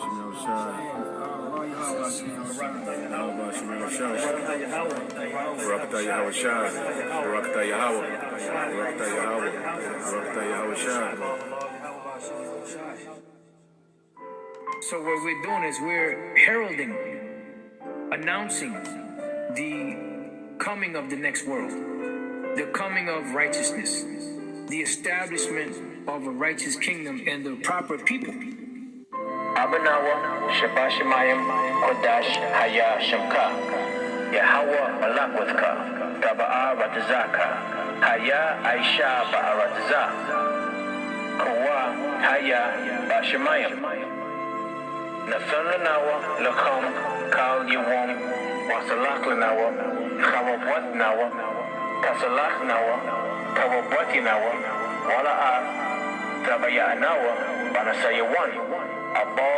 So what we're doing is we're heralding, announcing the coming of the next world, the coming of righteousness, the establishment of a righteous kingdom and the proper people. Abanawa Shabashimayim Kodash Haya Shamka Yahawa Malakwaka Taba'a Ratazaka Haya Aisha Ba'aratza Kawa Haya Bashimayim Nathanawa Lakham Kal Yawam Wasalakhlanawa Khawabwat Nawa Kasalakh Nawa Kawabwati Nawa Wala'a Tabaya Nawa Banasayawani Abo,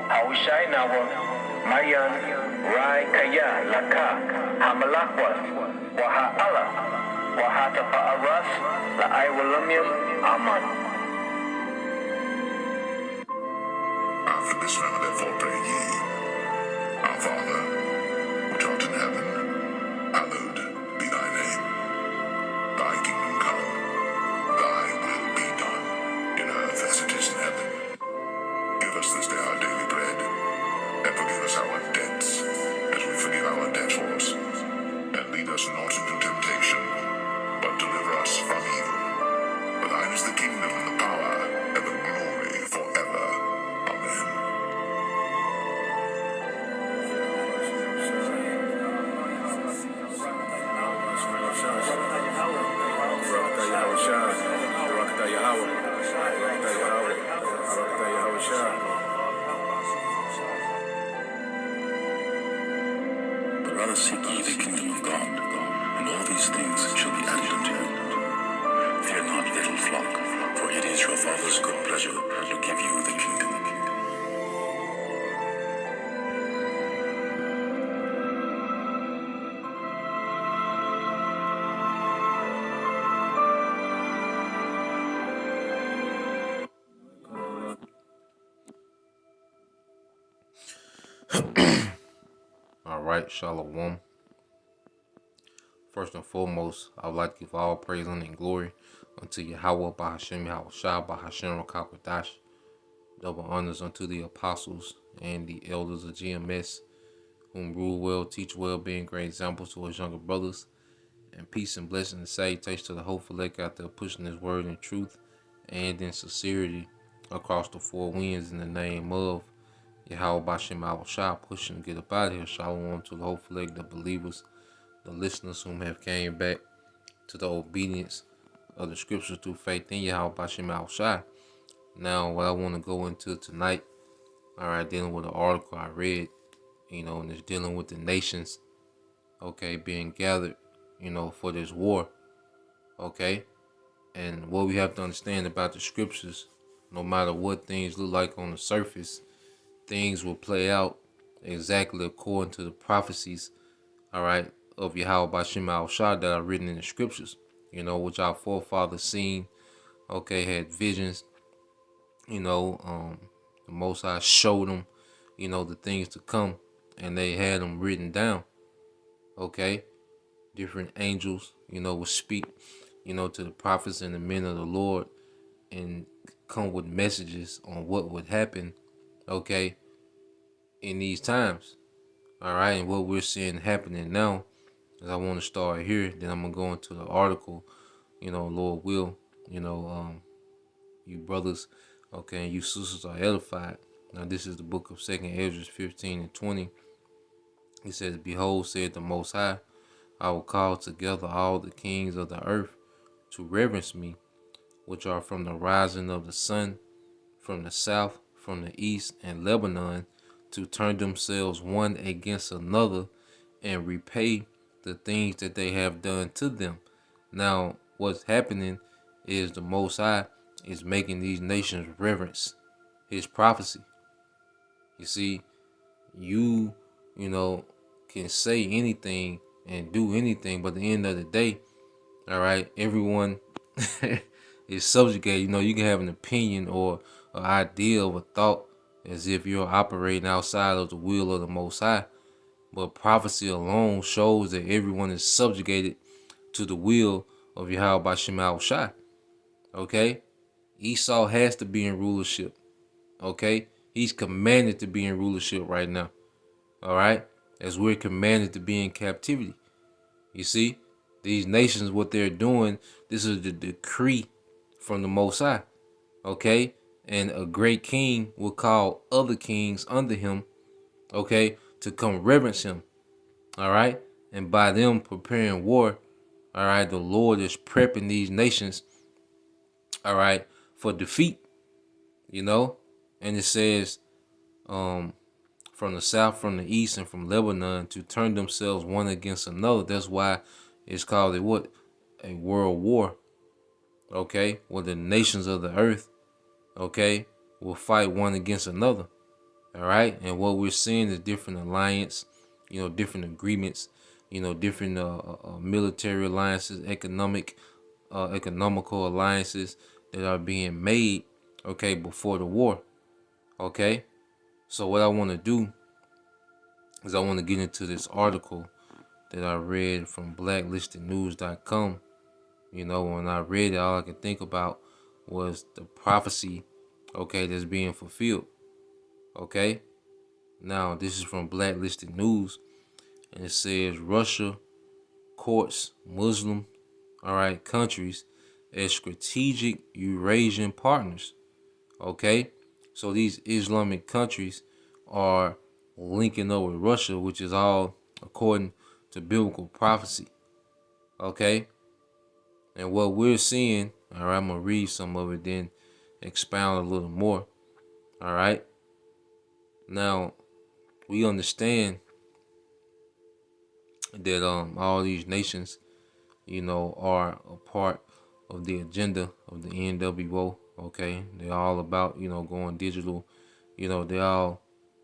Hawishai Nawa, Mayan, Rai Kaya, Laka, Hamalakwas, Waha Allah, Wahata Pa'aras, La'ai Walamium, Aman. After this manner therefore pray ye, Our Father, which art in heaven, hallowed be thy name. Thy kingdom come, thy will be done, in earth as it is in heaven. Give us this day our daily bread, and forgive us our debts, as we forgive our debtors. And lead us not into temptation, but deliver us from evil. For thine is the kingdom, and the power, and the glory forever. Amen. But rather seek ye the kingdom of God, and all these things shall be added unto you. Fear not, little flock, for it is your Father's good pleasure to give you the kingdom. All right, Shalom. First and foremost, I would like to give all praise and glory unto Yahweh, Bahashem, Yahushua, Bahashem, Rakakwadash. Double honors unto the apostles and the elders of GMS, whom rule well, teach well, being great examples to his younger brothers. And peace and blessing and salutation to the hopeful elect out there pushing his word in truth and in sincerity across the four winds in the name of Yahweh Bashem Yahushua, pushing to get up out of here. Shalom to the hopeful elect, the believers, the listeners whom have came back to the obedience of the scriptures through faith in Yahweh Bashem Yahushua. Now, what I want to go into tonight, all right, dealing with an article I read, and it's dealing with the nations, okay, being gathered, for this war, okay? And what we have to understand about the scriptures, no matter what things look like on the surface, things will play out exactly according to the prophecies, all right, of Yahweh Bashem Yahushua that are written in the scriptures, which our forefathers seen, okay, had visions, the Most High showed them, the things to come, and they had them written down, okay? Different angels, would speak, to the prophets and the men of the Lord and come with messages on what would happen, okay, in these times, all right? And what we're seeing happening now is I want to start here, then I'm going to go into the article, Lord will, you brothers, okay, and you sisters are edified. Now, this is the book of 2nd Ezra 15 and 20. It says, Behold, said the Most High, I will call together all the kings of the earth to reverence me, which are from the rising of the sun, from the south, from the east, and Lebanon, to turn themselves one against another and repay the things that they have done to them. Now, what's happening is the Most High is making these nations reverence his prophecy. You see, you can say anything and do anything, but at the end of the day, all right, everyone is subjugated. You can have an opinion or an idea of a thought as if you're operating outside of the will of the Most High. But prophecy alone shows that everyone is subjugated to the will of Yahweh Bashim Al Shai. Okay? Esau has to be in rulership. Okay? He's commanded to be in rulership right now. Alright? As we're commanded to be in captivity. You see? These nations, what they're doing, this is the decree from the Most High. Okay? And a great king will call other kings under him, okay, to come reverence him. Alright? And by them preparing war, alright, the Lord is prepping these nations, alright, for defeat. You know? And it says, from the south, from the east, and from Lebanon to turn themselves one against another. That's why it's called a what? A world war. Okay? Where the nations of the earth, okay, will fight one against another. Alright? And what we're seeing is different alliance, you know, different agreements, you know, different military alliances, economical alliances that are being made, okay, before the war. Okay? So what I want to do is I want to get into this article that I read from blacklistednews.com. You know, when I read it, all I could think about was the prophecy, okay, that's being fulfilled. Okay? Now, this is from Blacklisted News, and it says Russia courts Muslim, alright, countries as strategic Eurasian partners. Okay? So these Islamic countries are linking up with Russia, which is all according to biblical prophecy. Okay? And what we're seeing, all right, I'm going to read some of it, then expound a little more. All right? Now, we understand that all these nations, you know, are a part of the agenda of the NWO. Okay? They're all about, you know, going digital. You know, they all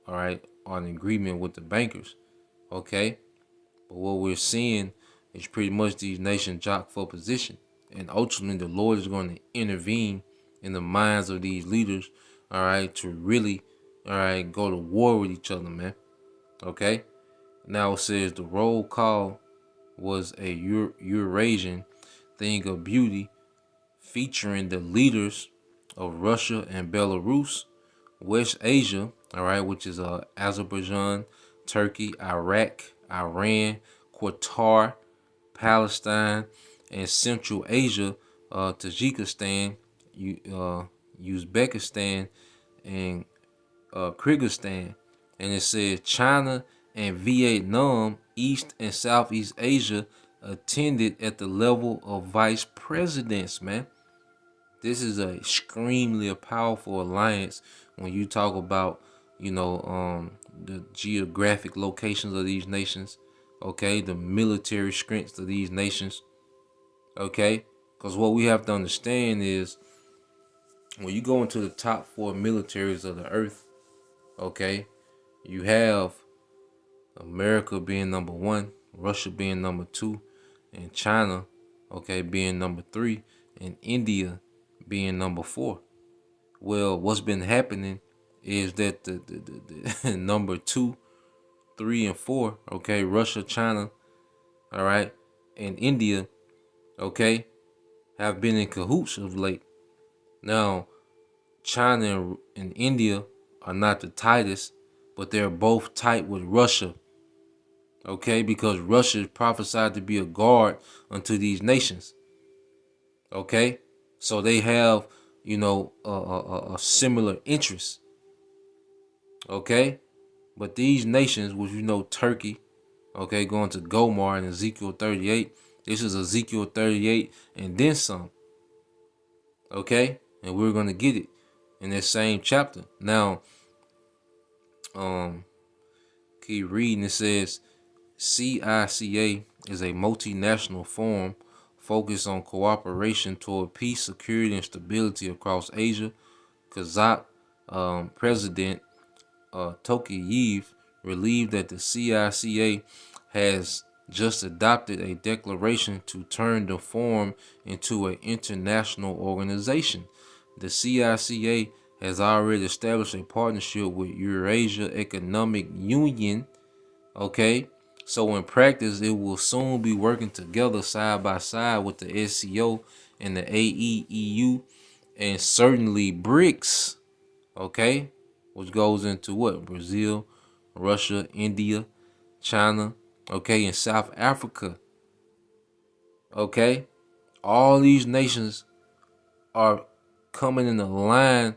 right, are in agreement with the bankers. Okay? But what we're seeing is pretty much these nations jock for position. And ultimately, the Lord is going to intervene in the minds of these leaders, all right, to really, all right, go to war with each other, man. Okay? Now it says the roll call was a Eurasian thing of beauty featuring the leaders of Russia and Belarus, West Asia, all right, which is Azerbaijan, Turkey, Iraq, Iran, Qatar, Palestine, and Central Asia, Tajikistan, Uzbekistan, and Kyrgyzstan. And it says China and Vietnam, East and Southeast Asia attended at the level of vice presidents, man. This is a extremely powerful alliance when you talk about, you know, the geographic locations of these nations, okay, the military strengths of these nations, okay, because what we have to understand is when you go into the top 4 militaries of the earth, okay, you have America being number 1, Russia being number 2, and China, okay, being number 3, and India being number 4. Well, what's been happening is that the number 2, 3, and 4, okay, Russia, China, all right, and India, okay, have been in cahoots of late. Now, China and India are not the tightest, but they're both tight with Russia, okay, because Russia is prophesied to be a guard unto these nations, okay, so they have, you know, a similar interest, okay, but these nations, which you know, Turkey, okay, going to Gomar and Ezekiel 38, this is Ezekiel 38 and then some, okay, and we're going to get it in that same chapter. Now, keep reading. It says CICA is a multinational forum focused on cooperation toward peace, security, and stability across Asia. Kazakh President Tokayev relieved that the CICA has just adopted a declaration to turn the forum into an international organization. The CICA has already established a partnership with Eurasia Economic Union. Okay, so in practice, it will soon be working together side by side with the SCO and the AEEU, and certainly BRICS. Okay, which goes into what? Brazil, Russia, India, China, okay, and South Africa. Okay, all these nations are coming in a line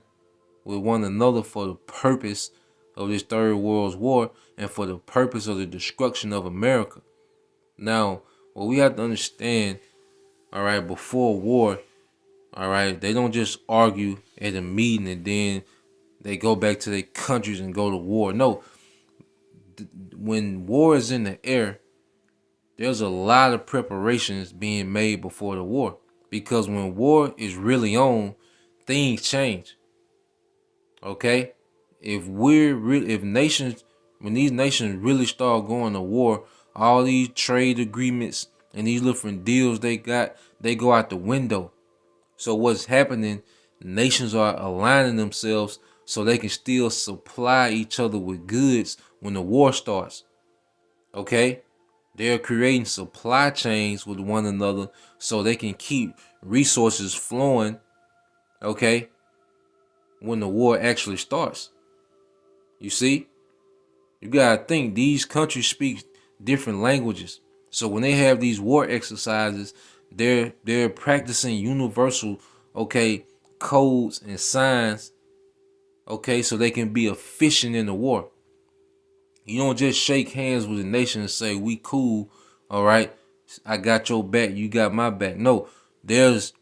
with one another for the purpose of this third world war and for the purpose of the destruction of America. Now, what we have to understand, all right, before war, all right, they don't just argue at a meeting and then they go back to their countries and go to war. No, when war is in the air, there's a lot of preparations being made before the war, because when war is really on, things change. Okay, if nations, when these nations really start going to war, all these trade agreements and these different deals they go out the window. So what's happening? Nations are aligning themselves so they can still supply each other with goods when the war starts. Okay, they're creating supply chains with one another so they can keep resources flowing. Okay, when the war actually starts. You see, you gotta think these countries speak different languages. So when they have these war exercises, they're practicing universal, okay, codes and signs, okay, so they can be efficient in the war. You don't just shake hands with a nation and say we cool, all right, I got your back, you got my back. No, there's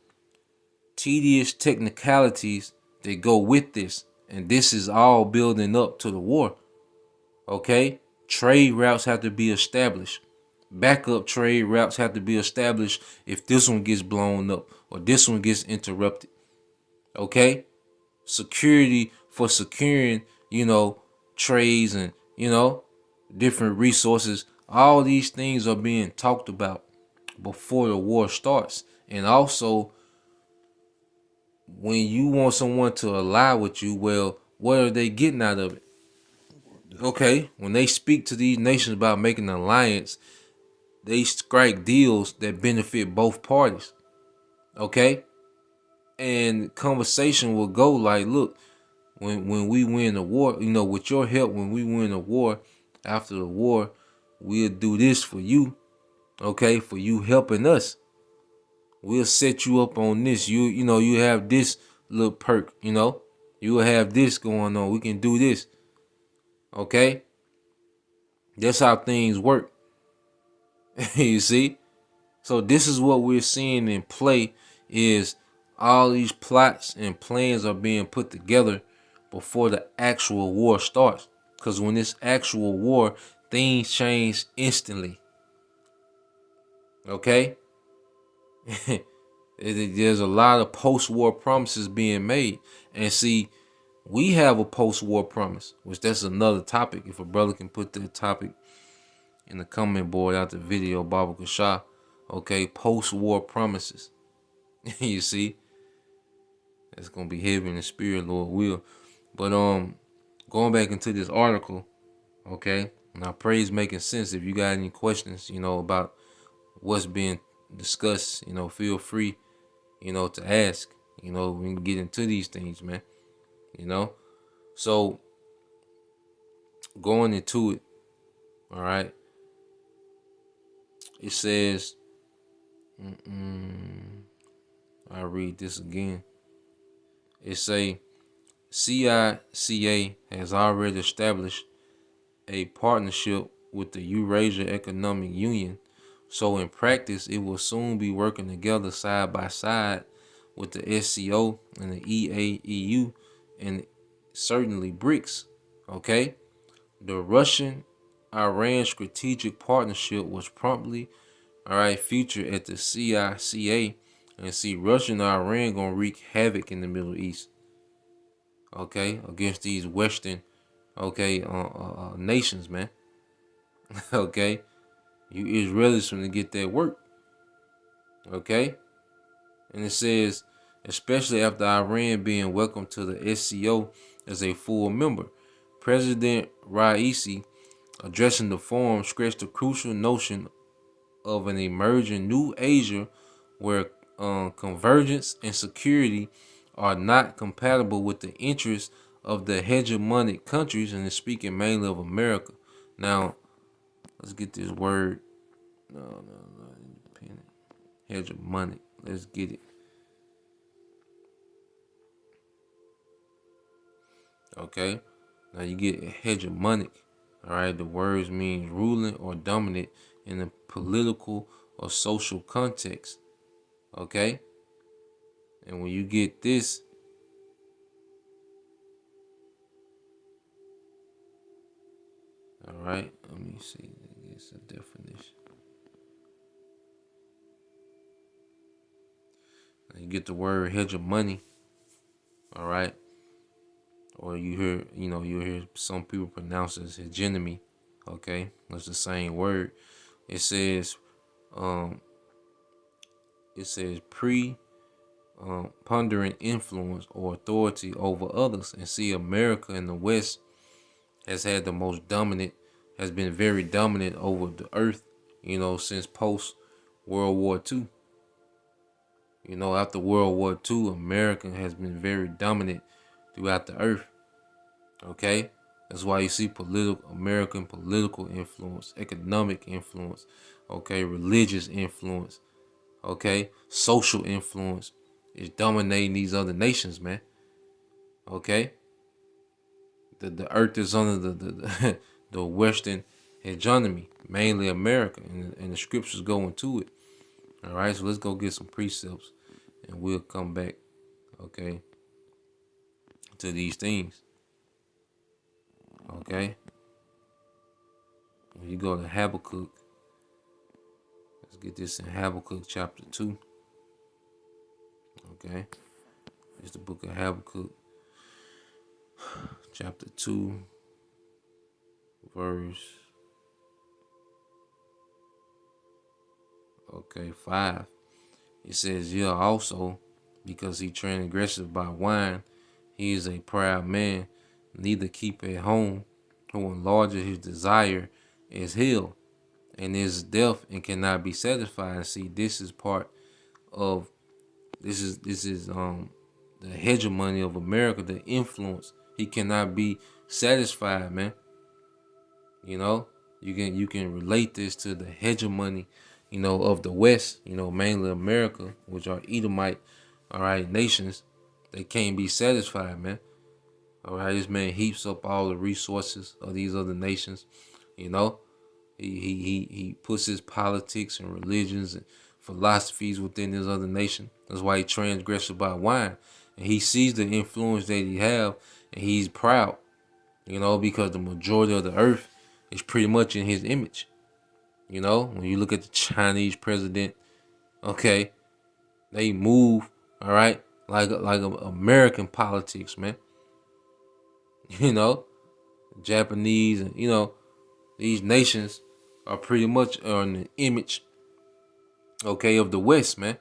tedious technicalities that go with this, and this is all building up to the war. Okay, trade routes have to be established. Backup trade routes have to be established if this one gets blown up or this one gets interrupted. Okay, security for securing, trades and, different resources. All these things are being talked about before the war starts. And also, when you want someone to ally with you, well, what are they getting out of it? Okay, when they speak to these nations about making an alliance, they strike deals that benefit both parties. Okay, and conversation will go like, look, when we win the war, with your help, when we win the war, after the war, we'll do this for you. Okay, for you helping us, we'll set you up on this. You have this little perk. You will have this going on. We can do this. Okay, that's how things work. You see. So this is what we're seeing in play, is all these plots and plans are being put together before the actual war starts. Because when this actual war, things change instantly. Okay? There's a lot of post-war promises being made. And see, we have a post-war promise, which that's another topic. If a brother can put that topic in the comment board after the video, Baba Kasha. Okay, post-war promises. You see, it's gonna be heavy in the spirit, Lord will. But going back into this article, okay, and I pray it's making sense. If you got any questions, about what's being discussed, feel free, to ask. We can get into these things, man. So going into it, all right. It says, I'll read this again. It say, CICA has already established a partnership with the Eurasia Economic Union, so in practice it will soon be working together side by side with the SCO and the EAEU and certainly BRICS. Okay, the Russian-Iran strategic partnership was promptly, all right, featured at the CICA, and see, Russia and Iran gonna wreak havoc in the Middle East. Okay, against these Western, okay, nations, man. Okay, you Israelis from to get that work. Okay, and it says especially after Iran being welcomed to the SCO as a full member. President Raisi, addressing the forum, stressed the crucial notion of an emerging new Asia where convergence and security are not compatible with the interests of the hegemonic countries, and is speaking mainly of America. Now, let's get this word. No, independent. Hegemonic. Let's get it. Okay. Now you get hegemonic. All right. The words mean ruling or dominant in a political or social context. Okay. And when you get this, all right, let me see. It's a definition. Now you get the word hegemony. All right. Or you hear some people pronounce it as hegemony. Okay. That's the same word. It says, um, pondering influence or authority over others. And see, America in the West has been very dominant over the earth, since post World War II. After World War II, America has been very dominant throughout the earth. Okay? That's why you see American political influence, economic influence, okay, religious influence, okay, social influence is dominating these other nations, man. Okay? The earth is under the the Western hegemony, mainly America, and the scriptures go into it. All right, so let's go get some precepts, and we'll come back, okay, to these things. Okay, when you go to Habakkuk, let's get this in Habakkuk chapter 2. Okay, it's the book of Habakkuk, chapter 2, verse 5. It says, "Yeah, also, because he transgresseth by wine, he is a proud man, neither keep at home, who enlarges his desire is hell, and is deaf and cannot be satisfied." See, this is part of this is the hegemony of America, the influence. He cannot be satisfied, man. You can relate this to the hegemony, of the West, mainly America, which are Edomite, all right, nations. They can't be satisfied, man. All right, this man heaps up all the resources of these other nations. He puts his politics and religions and philosophies within this other nation. That's why he transgresses by wine, and he sees the influence that he have, and he's proud. Because the majority of the earth is pretty much in his image. When you look at the Chinese president, okay, they move, all right, like American politics, man. Japanese, and these nations are pretty much on the image, okay, of the West, man.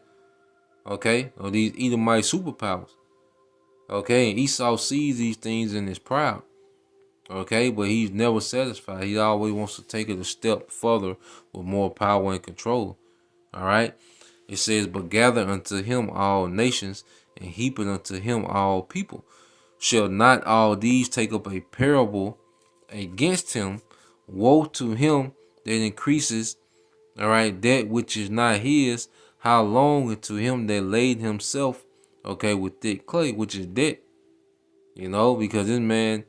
Okay, or these Edomite superpowers. Okay, and Esau sees these things and is proud. Okay, but he's never satisfied. He always wants to take it a step further with more power and control. All right. It says, "But gather unto him all nations, and heap it unto him all people. Shall not all these take up a parable against him? Woe to him that increases, all right, that which is not his. How long unto him that laid himself, okay, with thick clay," which is debt. Because this man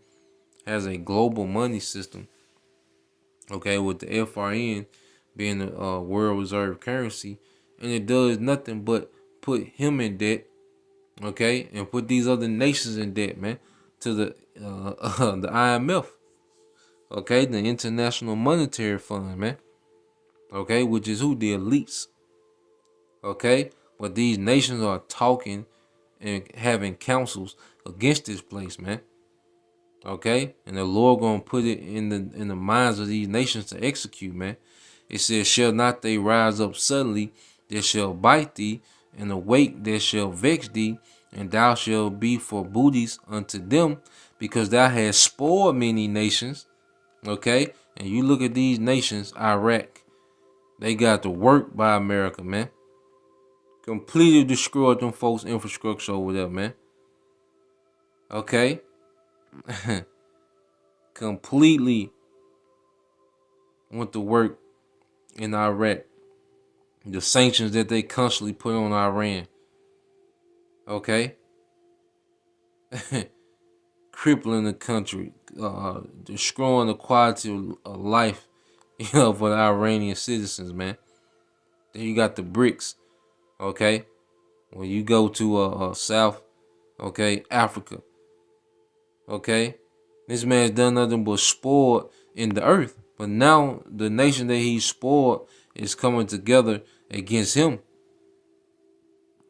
has a global money system, okay, with the FRN being the world reserve currency, and it does nothing but put him in debt, okay, and put these other nations in debt, man, to the the IMF, okay, the International Monetary Fund, man, okay, which is who? The elites, okay, but these nations are talking and having councils against this place, man. Okay, and the Lord gonna put it in the minds of these nations to execute, man. It says, "Shall not they rise up suddenly? They shall bite thee, and awake that shall vex thee, and thou shalt be for booties unto them, because thou hast spoiled many nations. Okay? And you look at these nations, Iraq, they got the work by America, man. Completely destroyed them folks' infrastructure over there, man. Okay? Completely went to work in Iraq. The sanctions that they constantly put on Iran. Okay? Crippling the country, destroying the quality of life, for the Iranian citizens, man. Then you got the BRICS, okay? When you go to South, okay, Africa, okay? This man's done nothing but spoil in the earth. But now the nation that he spoiled is coming together against him,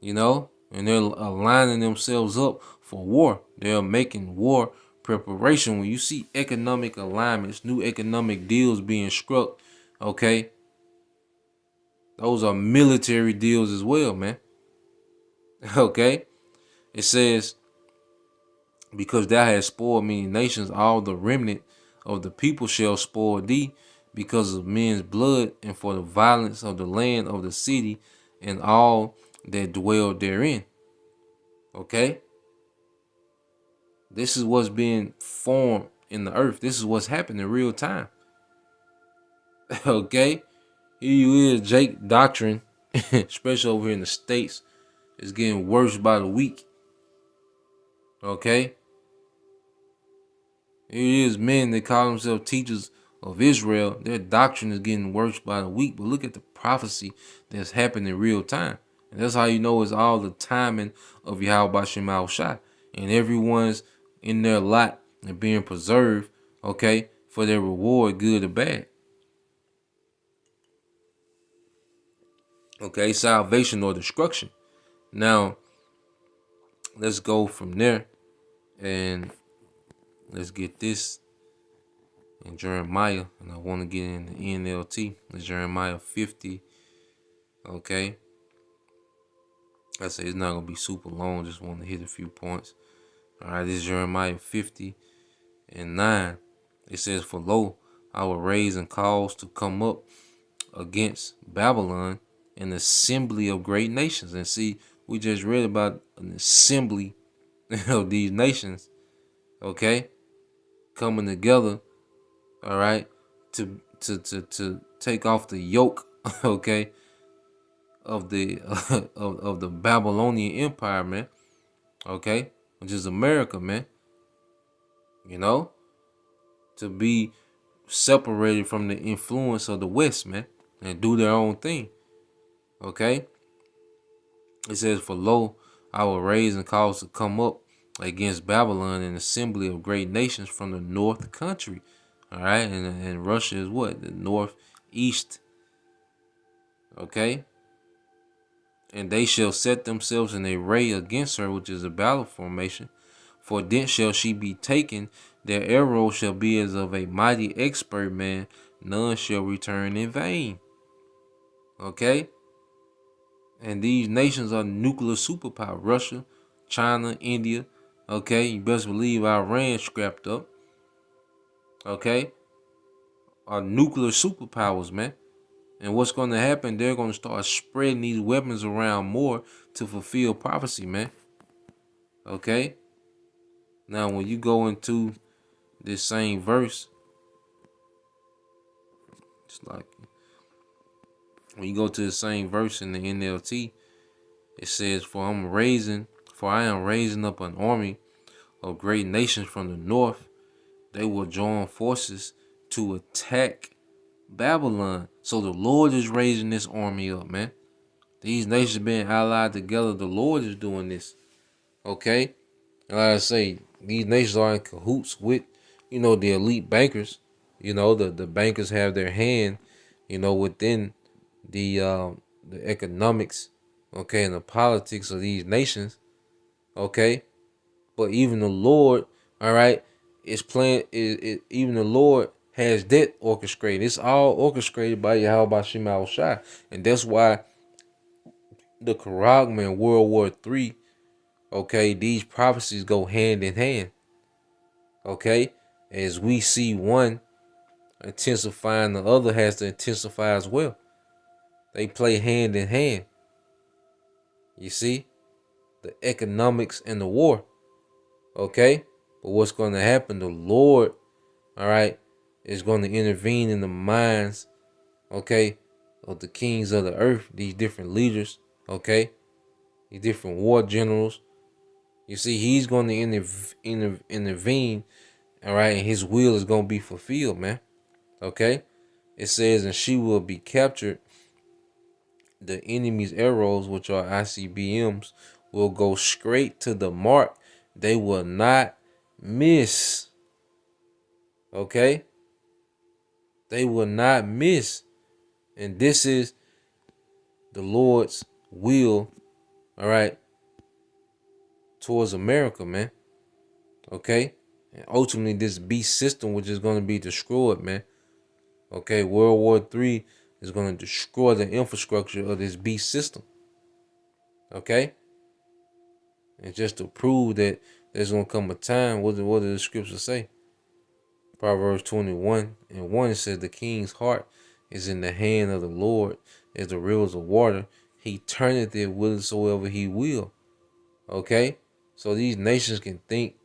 and they're aligning themselves up for war. They're making war preparation. When you see economic alignments, new economic deals being struck, okay, those are military deals as well, man. Okay, it says, because thou hast spoiled many nations, all the remnant of the people shall spoil thee, because of men's blood, and for the violence of the land of the city, and all that dwell therein. Okay, this is what's being formed in the earth. This is what's happening in real time. Okay, here you is, Jake doctrine, especially over here in the States, is getting worse by the week. Okay, here it is, men that call themselves teachers of Israel. Their doctrine is getting worse by the week. But look at the prophecy that's happening in real time. And that's how you know it's all the timing of Yahweh Bashem Al Shai. And everyone's in their lot and being preserved, okay, for their reward, good or bad. Okay, salvation or destruction. Now, let's go from there and let's get this in Jeremiah. And I want to get in the NLT. It's Jeremiah 50. Okay. I say it's not going to be super long. Just want to hit a few points. All right, this is Jeremiah 50:9. It says, for lo, I will raise and cause to come up against Babylon an assembly of great nations. And see, we just read about an assembly of these nations, okay, coming together, all right, to take off the yoke, okay, of the of the Babylonian Empire, man, okay, which is America, man, to be separated from the influence of the West, man, and do their own thing, okay. It says, for lo, I will raise and cause to come up against Babylon an assembly of great nations from the north country. All right. And Russia is what? The northeast. Okay. And they shall set themselves in array against her, which is a battle formation. For thence shall she be taken. Their arrow shall be as of a mighty expert man. None shall return in vain. Okay. And these nations are nuclear superpower. Russia, China, India. Okay, you best believe Iran scrapped up. Okay, are nuclear superpowers, man. And what's going to happen? They're going to start spreading these weapons around more to fulfill prophecy, man. Okay. Now, when you go into this same verse, it's like when you go to the same verse in the NLT, it says, for I am raising up an army of great nations from the north. They will join forces to attack Babylon. So the Lord is raising this army up, man. These nations being allied together. The Lord is doing this. Okay? And like I say, these nations are in cahoots with, the elite bankers. The bankers have their hand, within the economics, okay, and the politics of these nations. Okay? But even the Lord, all right, is playing. Even the Lord has that orchestrated. It's all orchestrated by Yahweh Shema Shai, and that's why the Qaragma in World War III, okay, these prophecies go hand in hand. Okay? As we see one intensifying, the other has to intensify as well. They play hand in hand. You see? The economics and the war. Okay? But what's going to happen? The Lord, all right, is going to intervene in the minds, okay, of the kings of the earth, these different leaders, okay, these different war generals. You see, he's going to intervene, all right, and his will is going to be fulfilled, man. Okay? It says, and she will be captured. The enemy's arrows, which are ICBMs, will go straight to the mark. They will not miss. Okay? They will not miss. And this is the Lord's will, all right, towards America, man. Okay? And ultimately, this beast system, which is going to be destroyed, man. Okay? World War III is going to destroy the infrastructure of this beast system. Okay? And just to prove that there's going to come a time, what do the scriptures say? Proverbs 21:1 says, the king's heart is in the hand of the Lord as the rivers of water. He turneth it whithersoever he will. Okay? So these nations can think,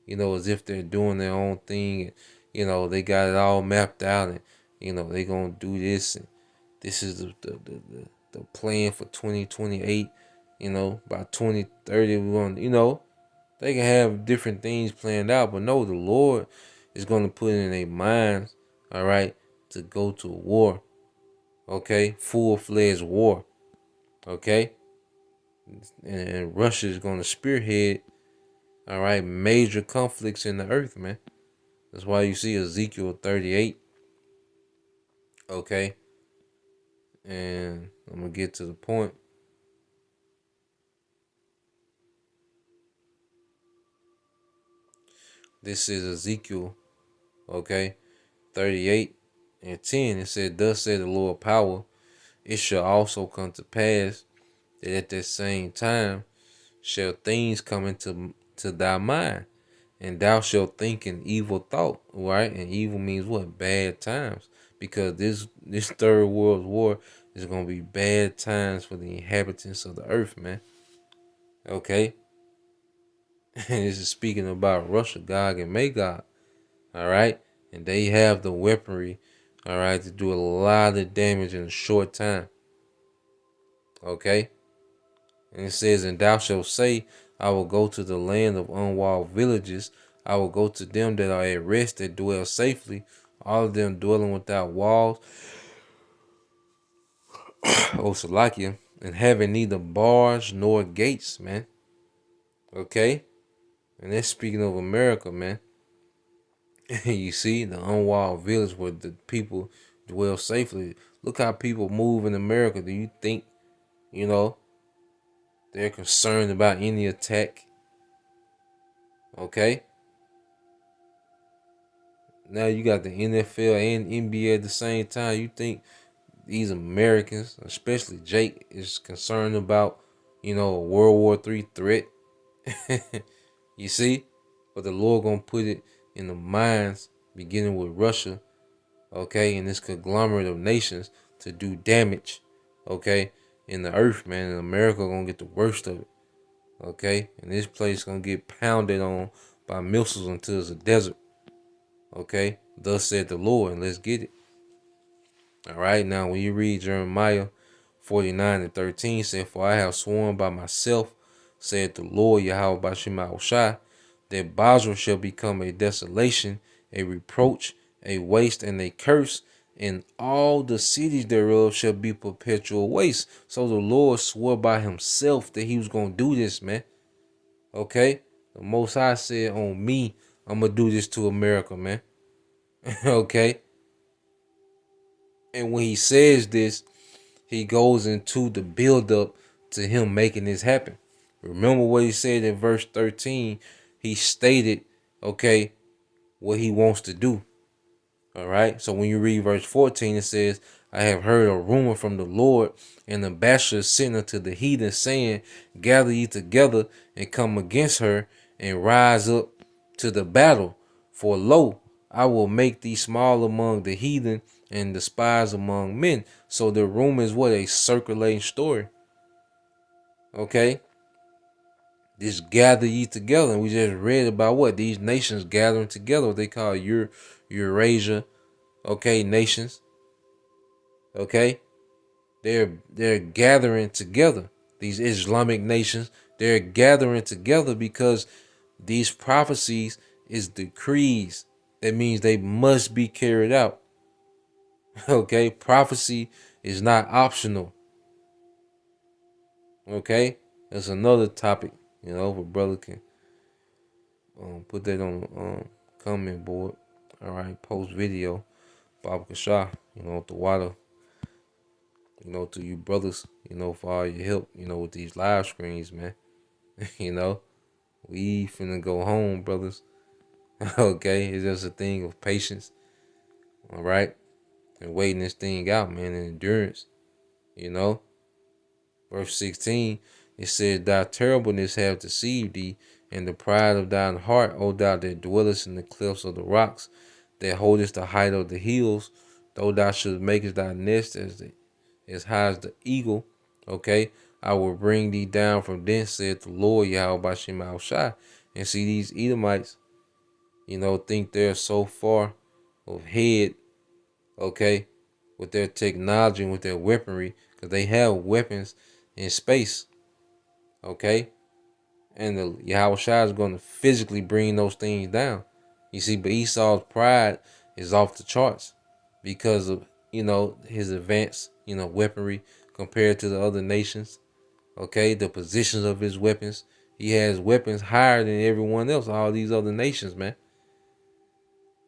as if they're doing their own thing. And, they got it all mapped out. And, they're going to do this. And this is the plan for 2028. By 2030, we want, they can have different things planned out. But no, the Lord is going to put in their minds, all right, to go to war. Okay? Full-fledged war. Okay? And Russia is going to spearhead, all right, major conflicts in the earth, man. That's why you see Ezekiel 38. Okay? And I'm going to get to the point. This is Ezekiel, okay, 38:10. It said, thus said the Lord power, it shall also come to pass that at that same time shall things come into thy mind, and thou shalt think an evil thought, right? And evil means what? Bad times. Because this third world war is going to be bad times for the inhabitants of the earth, man. Okay? And this is speaking about Russia, Gog, and Magog. All right? And they have the weaponry, all right, to do a lot of damage in a short time. Okay? And it says, and thou shalt say, I will go to the land of unwalled villages. I will go to them that are at rest, that dwell safely, all of them dwelling without walls. O Salakia, and having neither bars nor gates, man. Okay? And that's speaking of America, man. You see, the unwalled village where the people dwell safely. Look how people move in America. Do you think, they're concerned about any attack? Okay? Now you got the NFL and NBA at the same time. You think these Americans, especially Jake, is concerned about, a World War III threat? You see? But the Lord gonna put it in the minds, beginning with Russia, okay, and this conglomerate of nations to do damage, okay, in the earth, man. And America gonna get the worst of it, okay? And this place gonna get pounded on by missiles until it's a desert, okay? Thus said the Lord, and let's get it. All right, now when you read Jeremiah 49:13, said, for I have sworn by myself, said the Lord Yahweh Bashim Shai, that Basra shall become a desolation, a reproach, a waste, and a curse, and all the cities thereof shall be perpetual waste. So the Lord swore by himself that he was going to do this, man. Okay? The Most High said, on me, I'm going to do this to America, man. Okay? And when he says this, he goes into the build-up to him making this happen. Remember what he said in verse 13. He stated, okay, what he wants to do. All right. So when you read verse 14, it says, I have heard a rumor from the Lord, and the ambassador sent unto the heathen, saying, Gather ye together and come against her, and rise up to the battle. For lo, I will make thee small among the heathen and despised among men. So the rumor is what? A circulating story. Okay? Just gather ye together. And we just read about what? These nations gathering together. What they call Eurasia. Okay, nations. Okay? They're gathering together. These Islamic nations, they're gathering together because these prophecies is decrees. That means they must be carried out. Okay? Prophecy is not optional. Okay? That's another topic, if a brother can put that on the comment board. All right, post video. Bob Kashah, the water, to you brothers, for all your help, with these live screens, man. We finna go home, brothers. Okay, it's just a thing of patience. All right, and waiting this thing out, man, and endurance. Verse 16, it says, Thy terribleness have deceived thee, and the pride of thine heart, O thou that dwellest in the clefts of the rocks, that holdest the height of the hills, though thou shouldst make thy nest as high as the eagle, okay, I will bring thee down from thence, saith the Lord Yahweh Bashem Al Shai. And see, these Edomites, think they're so far ahead, okay, with their technology and with their weaponry, because they have weapons in space, okay? And the Yahweh Shai is going to physically bring those things down. You see, but Esau's pride is off the charts because of, his advanced, weaponry compared to the other nations. Okay, the positions of his weapons. He has weapons higher than everyone else, all these other nations, man.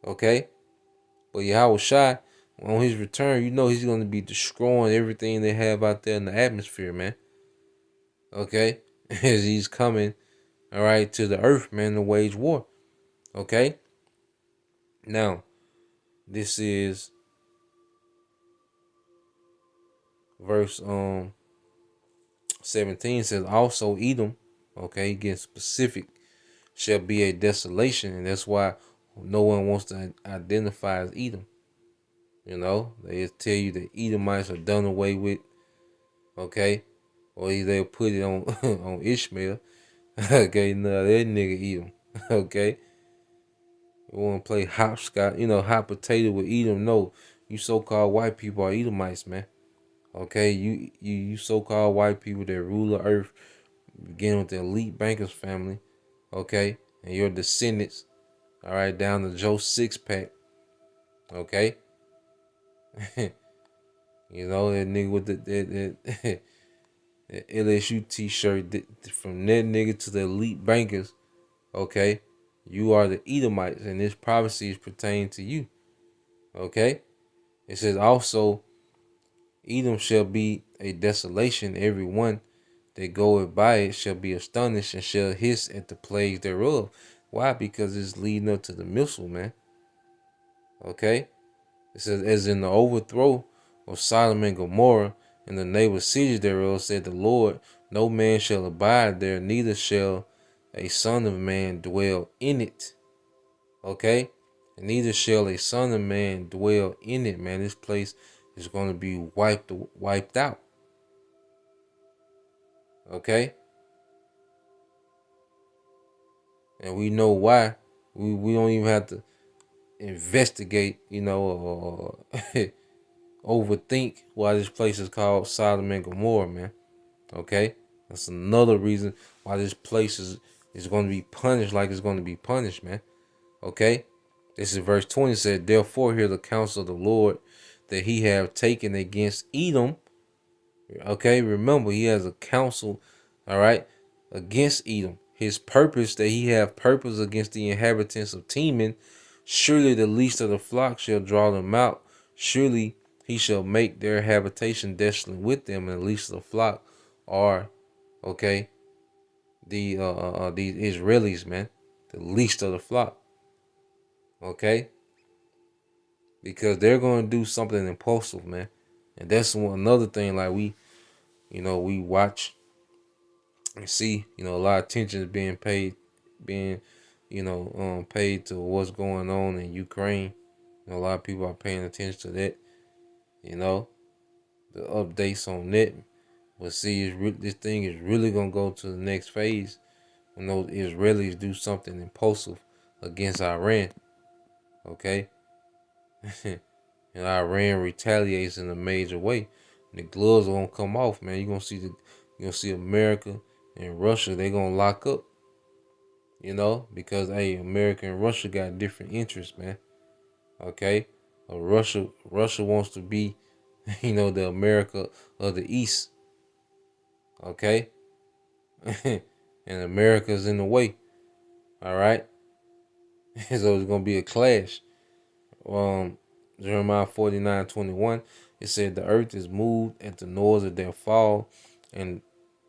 Okay? But Yahweh Shai, on his return, he's going to be destroying everything they have out there in the atmosphere, man. Okay? As he's coming, all right, to the earth, man, to wage war. Okay? Now, this is verse 17 says, also Edom, okay, getting specific, shall be a desolation. And that's why no one wants to identify as Edom. They just tell you that Edomites are done away with, okay? Or they'll put it on on Ishmael. Okay, no, that nigga Edom. Okay? You want to play hopscotch, hot potato with Edom. No, you so-called white people are Edomites, man. Okay, you so-called white people that rule the earth, beginning with the elite bankers family, okay, and your descendants, all right, down to Joe Six-Pack, okay. That nigga with that LSU t-shirt, from that nigga to the elite bankers, okay, you are the Edomites, and this prophecy is pertaining to you, okay. It says also, Edom shall be a desolation, every one that goeth by it shall be astonished and shall hiss at the plagues thereof. Why? Because it's leading up to the missile, man. Okay? It says, as in the overthrow of Sodom and Gomorrah and the neighbor cities thereof, said the Lord, no man shall abide there, neither shall a son of man dwell in it. Okay? And neither shall a son of man dwell in it, man. This place is going to be wiped out. Okay? And we know why. We don't even have to investigate, or overthink why this place is called Sodom and Gomorrah, man. Okay? That's another reason why this place is going to be punished like it's going to be punished, man. Okay? This is verse 20, said, therefore hear the counsel of the Lord that he have taken against Edom. Okay? Remember, he has a counsel, all right, against Edom. His purpose, that he have purpose against the inhabitants of Teman. Surely the least of the flock shall draw them out. Surely he shall make their habitation desolate with them. And the least of the flock are, okay, these Israelis, man. The least of the flock. Okay? Because they're going to do something impulsive, man. And that's another thing. Like we watch and see, a lot of attention is being paid, being, paid to what's going on in Ukraine. A lot of people are paying attention to that. You know, the updates on that. But see, this thing is really gonna go to the next phase when those Israelis do something impulsive against Iran. Okay, and Iran retaliates in a major way. And the gloves are gonna come off, man. You're gonna see America and Russia. They gonna lock up. Because hey, America and Russia got different interests, man. Okay, Russia wants to be, the America of the East. Okay, and America's in the way. All right, so it's gonna be a clash. Um, Jeremiah 49:21. It said the earth is moved at the noise of their fall, and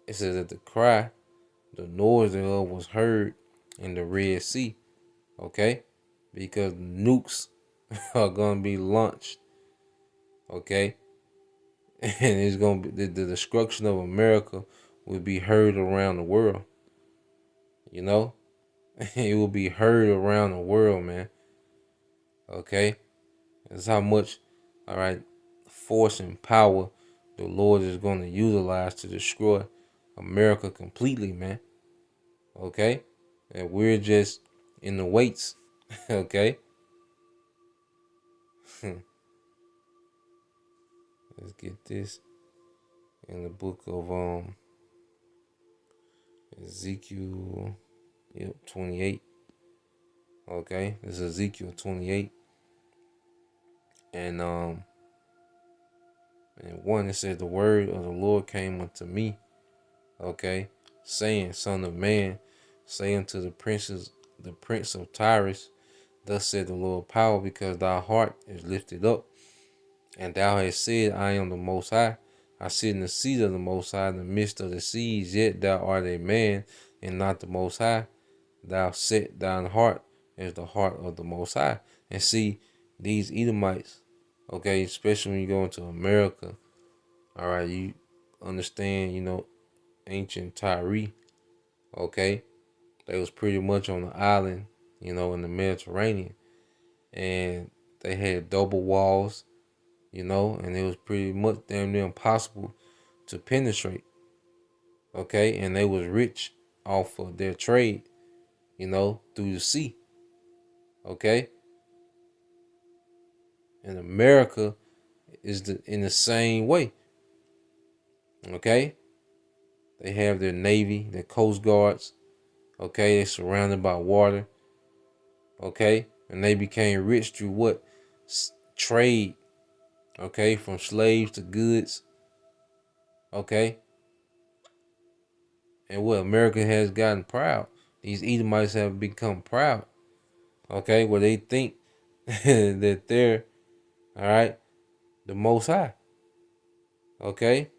it says that the noise thereof was heard in the Red Sea. Okay, because nukes are gonna be launched. Okay, and it's gonna be the destruction of America will be heard around the world. You know, it will be heard around the world, man. Okay, that's how much, all right, force and power the Lord is going to utilize to destroy America completely, man. Okay, and we're just in the weights. Okay, let's get this in the book of Ezekiel, 28. Okay, this is Ezekiel 28, and one, it says the word of the Lord came unto me. Okay, saying, Son of man, say unto the prince of Tyrus, thus said the Lord power, because thy heart is lifted up, and thou hast said, I am the Most High. I sit in the seat of the Most High in the midst of the seas, yet thou art a man and not the Most High. Thou set thine heart as the heart of the Most High. And see, these Edomites, okay, especially when you go into America, all right, you understand, ancient Tyre, okay, they was pretty much on the island, in the Mediterranean, and they had double walls, and it was pretty much damn near impossible to penetrate, okay, and they was rich off of their trade, through the sea, okay, and America is in the same way, okay, they have their navy, their coast guards, okay, they're surrounded by water, okay, and they became rich through what? Trade, okay, from slaves to goods, okay, and what America has gotten proud. These Edomites have become proud, okay, where they think that they're, all right, the Most High, okay.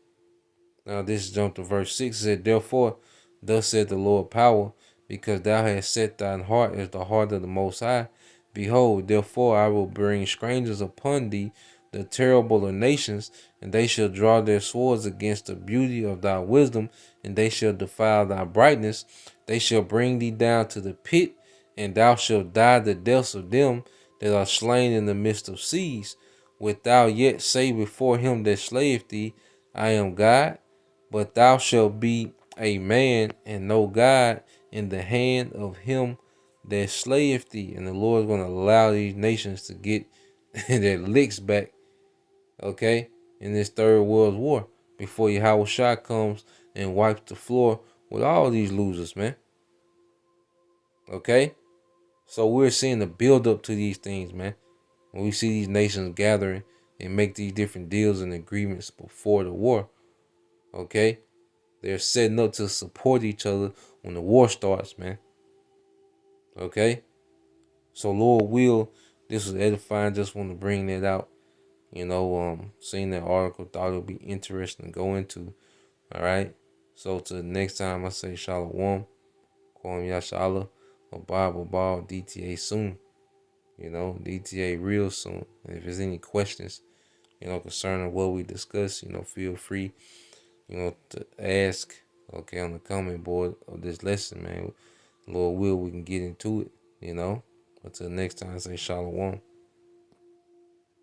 Now this jump to verse 6. It said, therefore, thus said the Lord power, because thou hast set thine heart as the heart of the Most High. Behold, therefore I will bring strangers upon thee, the terrible of nations, and they shall draw their swords against the beauty of thy wisdom, and they shall defile thy brightness. They shall bring thee down to the pit, and thou shalt die the deaths of them that are slain in the midst of seas. Wilt thou yet say before him that slayeth thee, I am God? But thou shalt be a man and no God in the hand of him that slayeth thee. And the Lord is going to allow these nations to get their licks back, okay, in this third world war before Yahweh Shah comes and wipes the floor with all these losers, man. Okay? So we're seeing the build up to these things, man. When we see these nations gathering and make these different deals and agreements before the war, okay? They're setting up to support each other when the war starts, man. Okay? So Lord will, this was edifying. Just want to bring that out. Seeing that article, thought it would be interesting to go into. All right? So till the next time, I say Shalom. Kwam Yashala. Bible Ball. DTA soon. DTA real soon. And if there's any questions, concerning what we discuss, feel free, to ask, okay, on the comment board of this lesson, man. Lord will, we can get into it, Until next time, say shalom.